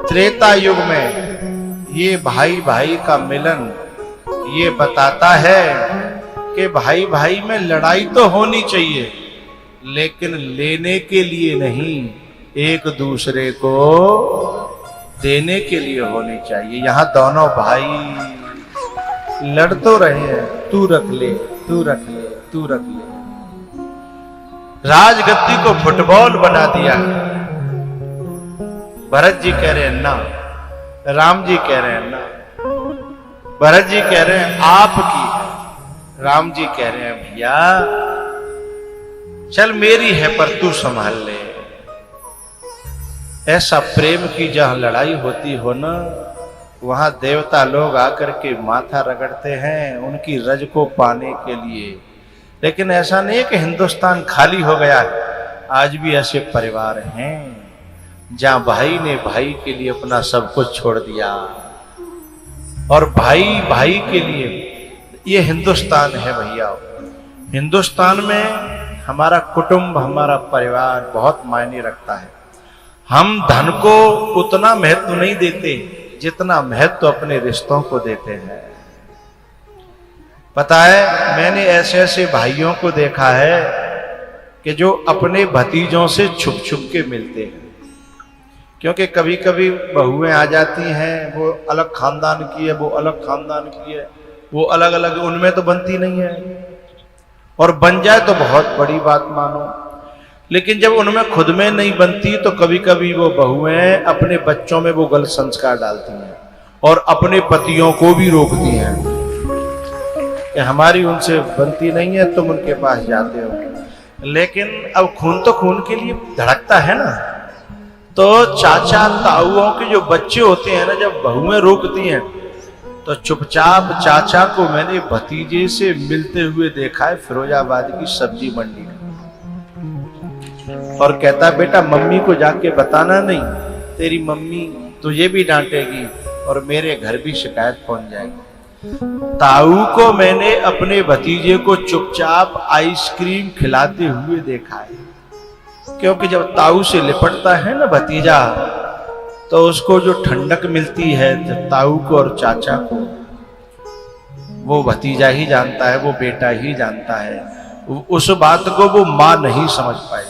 त्रेता युग में ये भाई भाई का मिलन ये बताता है कि भाई भाई में लड़ाई तो होनी चाहिए, लेकिन लेने के लिए नहीं, एक दूसरे को देने के लिए होनी चाहिए। यहां दोनों भाई लड़ तो रहे हैं, तू रख ले, तू रख ले, तू रख ले। राजगद्दी को फुटबॉल बना दिया। भरत जी कह रहे हैं ना, राम जी कह रहे हैं ना, भरत जी कह रहे हैं आपकी, राम जी कह रहे हैं भैया चल मेरी है पर तू संभाल ले। ऐसा प्रेम की जहां लड़ाई होती हो ना, वहां देवता लोग आकर के माथा रगड़ते हैं उनकी रज को पाने के लिए। लेकिन ऐसा नहीं है कि हिंदुस्तान खाली हो गया है, आज भी ऐसे परिवार हैं जहां भाई ने भाई के लिए अपना सब कुछ छोड़ दिया, और भाई भाई के लिए। ये हिंदुस्तान है भैया। हिंदुस्तान में हमारा कुटुंब, हमारा परिवार बहुत मायने रखता है। हम धन को उतना महत्व नहीं देते जितना महत्व अपने रिश्तों को देते हैं। पता है, मैंने ऐसे ऐसे भाइयों को देखा है कि जो अपने भतीजों से छुप छुप के मिलते हैं, क्योंकि कभी कभी बहुएं आ जाती हैं, वो अलग खानदान की है, वो अलग खानदान की है, वो अलग अलग, उनमें तो बनती नहीं है, और बन जाए तो बहुत बड़ी बात मानो। लेकिन जब उनमें खुद में नहीं बनती तो कभी कभी वो बहुएं अपने बच्चों में वो गलत संस्कार डालती हैं और अपने पतियों को भी रोकती हैं कि हमारी उनसे बनती नहीं है, तुम उनके पास जाते हो। लेकिन अब खून तो खून के लिए धड़कता है ना, तो चाचा ताऊओं के जो बच्चे होते हैं ना, जब बहुएं रोकती हैं तो चुपचाप चाचा को मैंने भतीजे से मिलते हुए देखा है फिरोजाबाद की सब्जी मंडी में, और कहता बेटा मम्मी को जाके बताना नहीं, तेरी मम्मी तुझे भी डांटेगी और मेरे घर भी शिकायत पहुंच जाएगी। ताऊ को मैंने अपने भतीजे को चुपचाप आइसक्रीम खिलाते हुए देखा है, क्योंकि जब ताऊ से लिपटता है ना भतीजा, तो उसको जो ठंडक मिलती है ताऊ को और चाचा को, वो भतीजा ही जानता है, वो बेटा ही जानता है। उस बात को वो मां नहीं समझ पाई।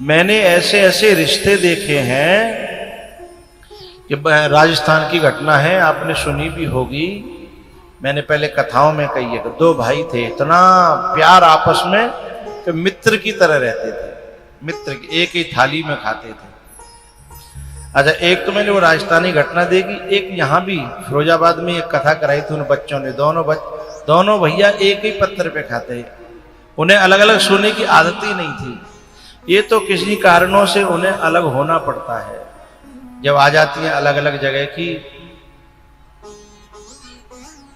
मैंने ऐसे ऐसे रिश्ते देखे हैं कि राजस्थान की घटना है, आपने सुनी भी होगी, मैंने पहले कथाओं में कही है कि दो भाई थे, इतना प्यार आपस में कि मित्र की तरह रहते थे, मित्र की, एक ही थाली में खाते थे। अच्छा, एक तो मैंने वो राजस्थानी घटना देखी, एक यहाँ भी फिरोजाबाद में एक कथा कराई थी उन बच्चों ने, दोनों भैया एक ही पत्थर पे खाते, उन्हें अलग अलग सोने की आदत ही नहीं थी। ये तो किसी कारणों से उन्हें अलग होना पड़ता है, जब आ जाती हैं अलग अलग जगह की,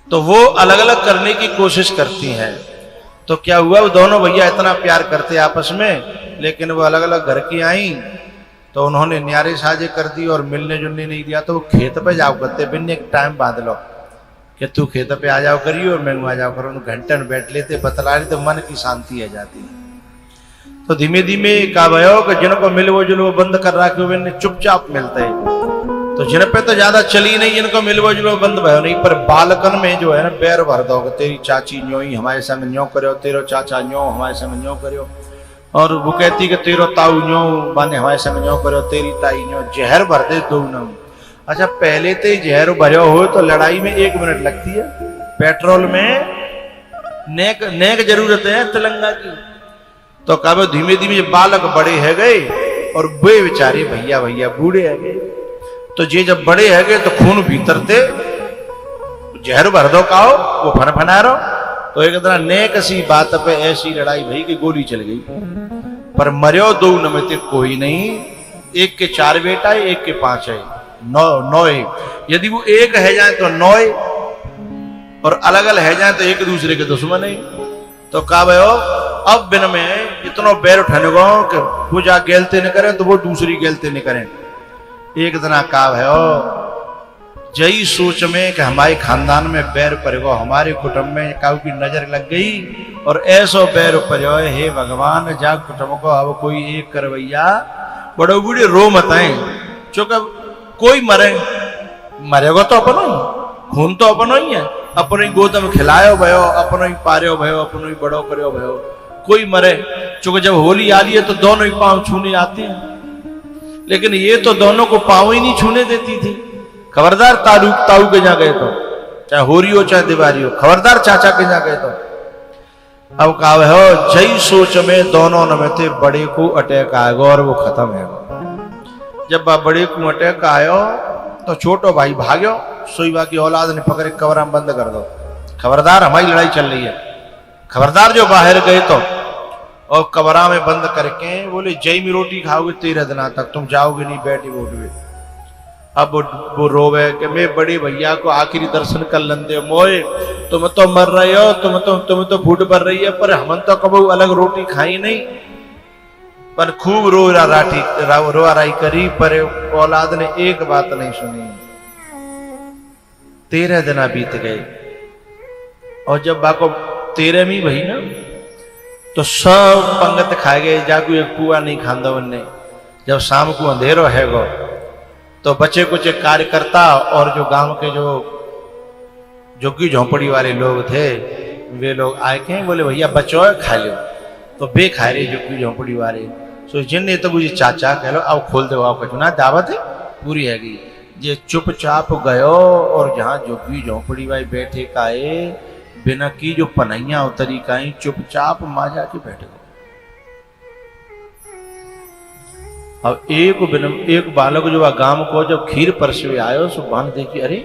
तो वो अलग अलग करने की कोशिश करती हैं। तो क्या हुआ, वो दोनों भैया इतना प्यार करते आपस में, लेकिन वो अलग अलग घर की आई तो उन्होंने न्यारे साजे कर दी और मिलने जुलने नहीं दिया। तो वो खेत पे जाओ करते, बिन एक टाइम बांध लो कि तू खेत पे आ जाओ करियो और मैं आ जाओ करो, घंटन बैठ लेते, बतला रहे, तो मन की शांति आ जाती है। तो धीमे धीमे का भयो कि जिनको मिलवो जुलवो बंद कर रहा कि चुपचाप मिलते हैं, तो जिन पे तो ज्यादा चली नहीं, इनको मिलवो जुलवो बंद भयो नहीं, पर बालकन में जो है ना बैर भर दो, तेरी चाची न्यो ही हमारे संग न्यो करो, तेरो चाचा न्यो हमारे संग न्यो करो, और वो कहती कि तेरो ताऊ न्यो बाने हमारे संग न्यो करो, तेरी ताई न्यो, जहर भर दे दो न। अच्छा, पहले तो ही जहर भरो हो तो लड़ाई में 1 मिनट लगती है, पेट्रोल में नेक जरूरत है तिलंगा की। तो कब धीमे धीमे बालक बड़े है गए और वे बेचारे भैया भैया बूढ़े है गए, तो ये जब बड़े है गए तो खून भीतर थे, जहर भर दो काओ, वो फन फना रहो। तो एक तरह नेक सी बात पे ऐसी लड़ाई भई कि गोली चल गई, पर मर्यो दो न में ते कोई नहीं, एक के 4 बेटा है, एक के 5 है, 9 यदि वो एक है जाए तो 9, और अलग अलग है जाए तो एक दूसरे के दुश्मन है। तो का भयो अब बिन में इतना बैर उठाने को कि वो जा गेलते न करें तो वो दूसरी गेलते न करें। एक दिन का भयो जई सोच में कि हमारे खानदान में बैर पड़ेगो, हमारे कुटुंब में काऊ की नजर लग गई और ऐसो बैर पड़ो, हे भगवान जा कुटुंब को अब कोई एक करवैया बड़ो बूढ़े रो मत आए, चूंकि कोई मरेगा तो अपनो ही, खून तो अपनो ही है, अपनो ही गोद में खिलायो भयो, अपनो ही पार्यो भयो, अपनो ही बड़ो करो भयो, कोई मरे। चूंकि जब होली आ रही है तो दोनों ही पांव छूने आते हैं, लेकिन ये तो दोनों को पांव ही नहीं छूने देती थी। खबरदार ताऊ के जहाँ गए तो, चाहे होरी हो चाहे दिवारी हो, खबरदार चाचा के जहाँ गए तो। अब कहा हो जय सोच में दोनों न में थे बड़े को अटैक आएगा और वो खत्म है। जब बड़े को अटैक आयो तो छोटो भाई भाग्यो, सोईबा की औलाद ने पकड़े कमरा में बंद कर दो, खबरदार हमारी लड़ाई चल रही है, खबरदार जो बाहर गए तो। और कमरा में बंद करके बोले जय में रोटी खाओगे 13 दिन तक, तुम जाओगे नहीं, बैठी बोटवे। अब वो रोवे कि मैं बड़े भैया को आखिरी दर्शन कर लंदे मोए, तुम तो मर रहे हो, तुम तो फूट भर रही है, पर हम तो कबू अलग रोटी खाई नहीं। पर खूब रो राई करी, पर औलाद ने एक बात नहीं सुनी। 13 दिन बीत गए और जब बाको 13वीं भई ना तो सब पंगत खाए गए, जाकू एक पुआ नहीं खांदा उनने। जब शाम को अंधेरो है गो तो बचे कुछ कार्यकर्ता और जो गांव के जो झुग्गी झोंपड़ी वाले लोग थे वे लोग आए के बोले भैया बचो खा लो, तो बे खाए रहे झुग्गी झोंपड़ी वाले। सो जिनने तो मुझे चाचा कह लो अब खोल दो, आप कचुना दावत है पूरी हैगी। ये चुपचाप गयो और जहाँ झुग्गी झोंपड़ी वाले बैठे काए बिना की जो पनैया उतरी काई चुपचाप माँ जाके बैठ गए। अब एक बालक जो गांव को जब खीर परसवे आयो सो बांध देखी, अरे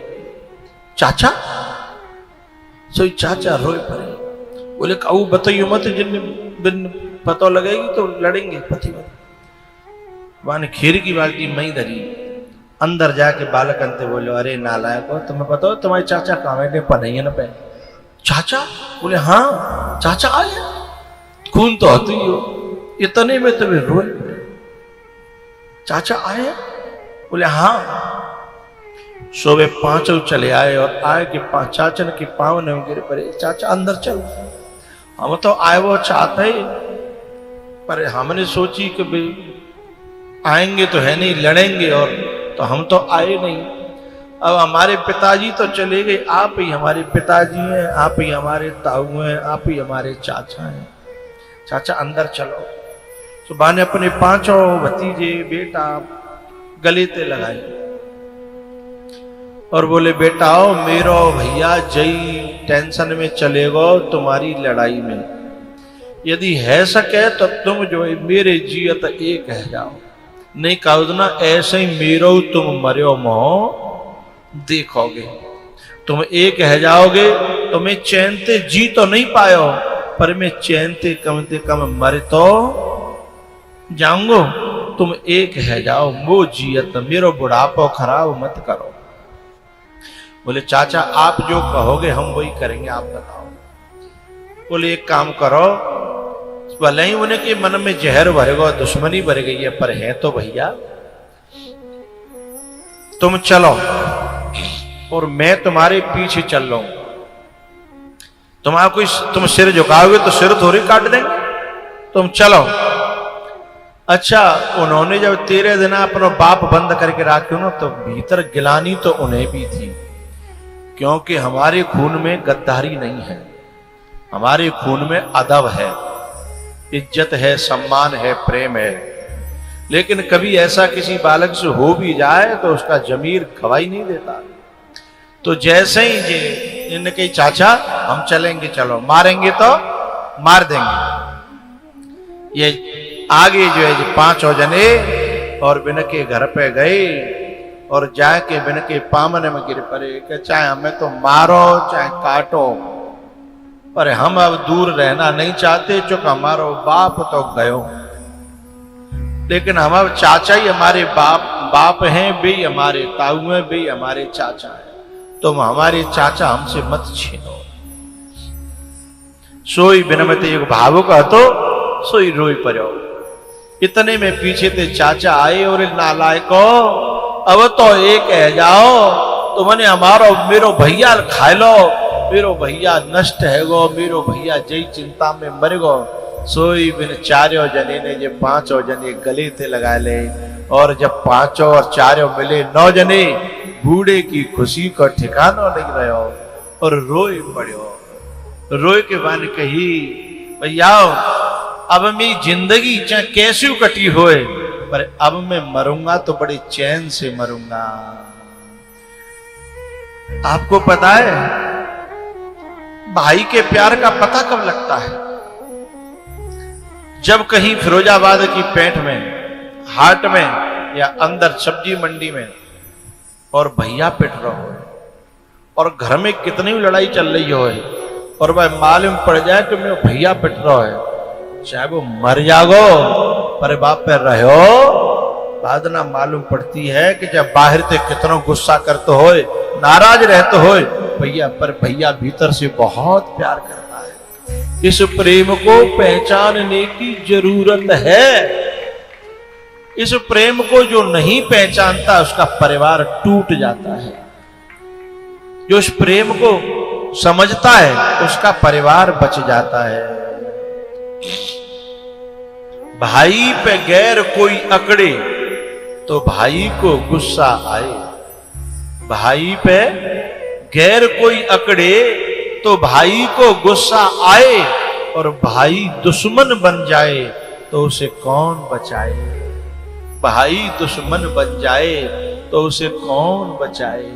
चाचा, सो चाचा रोए पड़े, बोले काऊ बताइयो मत, जिन बिन पता लगेगी तो लड़ेंगे पति पति। बाने खीर की बाल्टी मई धरी, अंदर जाके बालक अंते बोले अरे नालायक हो, तुम्हें पता हो तुम्हारे चाचा कहाँ पनैया न पे। चाचा बोले हाँ चाचा आए, खून तो होती ही हो, इतने में तुम्हें रोए पड़े, चाचा आए? बोले हाँ। सुबह 5 चले आए और आए कि चाचन के पाँव ने गिर पड़े, चाचा अंदर चलो। हम तो आए वो चाहते ही, पर हमने सोची कि आएंगे तो है नहीं, लड़ेंगे, और तो हम तो आए नहीं। अब हमारे पिताजी तो चले गए, आप ही हमारे पिताजी हैं, आप ही हमारे ताऊ हैं, आप ही हमारे चाचा हैं, चाचा अंदर चलो। सुबह ने अपने 5 भतीजे बेटा गले ते लगाए और बोले बेटा आओ मेरो भैया जय टेंशन में चले गो तुम्हारी लड़ाई में, यदि है सके तो तुम जो है मेरे जियत एक है जाओ, नहीं कहो ना ऐसे ही मेरो तुम मरो मोह देखोगे। तुम एक है जाओगे तो मैं चैन ते जी तो नहीं पायो, पर मैं चैन ते कम मर तो जाऊंगो। तुम एक है जाओ वो जियत, मेरो बुढ़ापो खराब मत करो। बोले चाचा आप जो कहोगे हम वही करेंगे, आप बताओ। बोले एक काम करो, भले ही उन्हें के मन में जहर भरेगा, दुश्मनी भर गई है, पर है तो भैया तुम चलो और मैं तुम्हारे पीछे चल रहा हूं। तुम सिर झुकाओगे तो सिर थोड़ी काट देंगे, तुम चलो। अच्छा उन्होंने जब 13 दिन अपना बाप बंद करके रखे ना तो भीतर गिलानी तो उन्हें भी थी, क्योंकि हमारे खून में गद्दारी नहीं है, हमारे खून में अदब है, इज्जत है, सम्मान है, प्रेम है। लेकिन कभी ऐसा किसी बालक से हो भी जाए तो उसका जमीर गवाही नहीं देता। तो जैसे ही जे इनके चाचा हम चलेंगे, चलो मारेंगे तो मार देंगे। ये आगे जो है 5 जने और बिन के घर पे गए और जाके बिन के पामन में गिर पड़े कि चाहे हमें तो मारो चाहे काटो, पर हम अब दूर रहना नहीं चाहते, चूंकि हमारो बाप तो गयो, लेकिन हम अब चाचा ही हमारे बाप हैं, वे हमारे ताऊ हैं, वे हमारे चाचा हैं, तुम हमारे चाचा हमसे मत छीनो। सोई बिनमते एक भावुक हतो सोई रोई पड़ो। इतने में पीछे ते चाचा आए और नालायको अब तो एक है जाओ, तुमने हमारो मेरो भैया खा लो, मेरो भैया नष्ट है गो, मेरो भैया जय चिंता में मर गो, सोई बिन चार्यो जने ने जे पांचों जने गले थे लगा ले, और जब पांचों और चारों मिले 9 जने, बूढ़े की खुशी को ठिकाना नहीं रहो और रोए पड़ो। रोए के बाद कही भैया अब मेरी जिंदगी चाहे कैसी कटी होए, पर अब मैं मरूंगा तो बड़े चैन से मरूंगा। आपको पता है भाई के प्यार का पता कब लगता है? जब कहीं फिरोजाबाद की पेंट में, हाट में या अंदर सब्जी मंडी में और भैया पिट रहा हो और घर में कितनी भी लड़ाई चल रही हो और वह मालूम पड़ जाए कि मैं भैया पिट रहा है, चाहे वो मर जागो पर बाप पे रहो, बाद ना मालूम पड़ती है कि जब बाहर से कितना गुस्सा करते हो, नाराज रहते हो भैया, पर भैया भीतर से बहुत प्यार करता है। इस प्रेम को पहचानने की जरूरत है। इस प्रेम को जो नहीं पहचानता उसका परिवार टूट जाता है। जो इस प्रेम को समझता है उसका परिवार बच जाता है। भाई पे गैर कोई अकड़े तो भाई को गुस्सा आए, भाई पे गैर कोई अकड़े तो भाई को गुस्सा आए, और भाई दुश्मन बन जाए तो उसे कौन बचाए। भाई दुश्मन बन जाए तो उसे कौन बचाए।